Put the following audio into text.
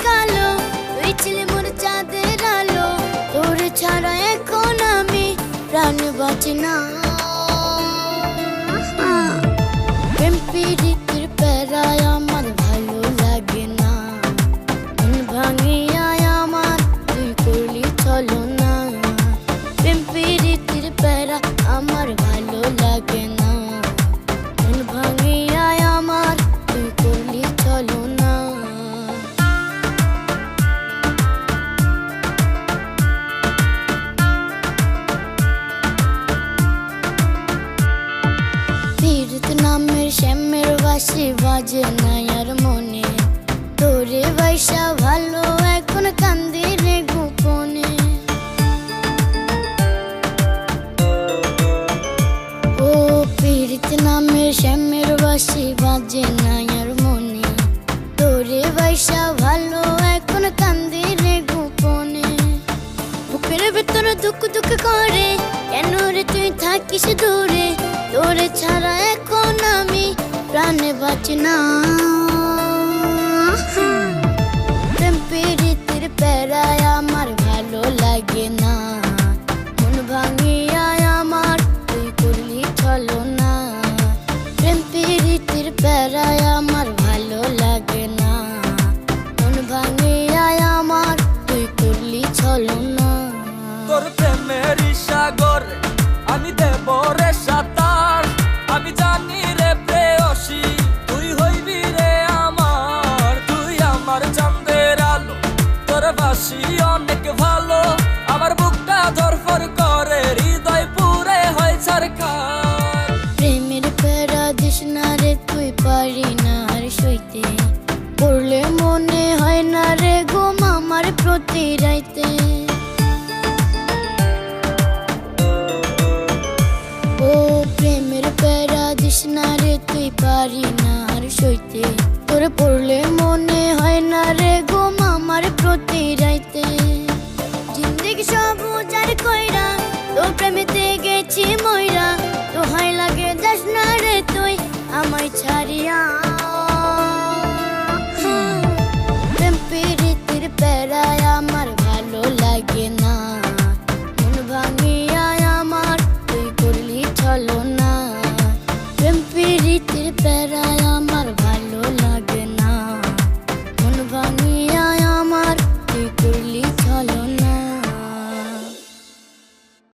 কালো, তুই ছিলে মোর চাঁদের আলো। তোর ছাড়া এখন আমি প্রাণ বাঁচি না। প্রেম প্রীতির প্যারায় আমার ভালো লাগে না। মন ভাঙিয়া আমার তুই করলি ছলনা। প্রেম প্রীতির প্যারা আমার ভালো লাগে না। মন ভাঙিয়া আমার তুই করলি ছলনা। পীড়িত নামের শ্যামের বাঁশি বাজে না আর মনে। তোরে বাইসা ভালো এখন কান্দি রে গোপনে। ও পীড়িত নামের শ্যামের বাঁশি বাজে না আর মনে। তোরে বাইসা ভালো এখন কান্দি রে গোপনে। বুকের ভেতর দুঃখ দুঃখ করে কেন রে তুই থাকিস দূরে। তোরে ছাড়া এখন আমি প্রাণে বাঁচি না। প্রেম প্রীতির প্যারায় আমার ভালো লাগে না। মন ভাঙিয়া আমার তুই করলি ছলনা। প্রেম প্রীতির প্যারায় আমার ভালো লাগে না। মন ভাঙিয়া আমার তুই করলি ছলনা। তোর প্রেমের সাগর আমি দেব রে সাঁতার। আমি জানি রে প্রেয়সী তুই হইবি রে আমার। তুই আমার চাঁদের আলো, তোর বাসি অনেক ভালো। আমার বুকটা ধরফর করে, হৃদয় পুরে হয় ছারখার। প্রেমের প্যারা দিস না রে তুই পারি না আর সইতে। পড়লে মনে হয় না রে ঘুম আমার প্রতি রাইতে। ও প্রেমের প্যারা দিস না রে তুই পারি না আর সইতে। তোর পড়লে মনে হয় না রে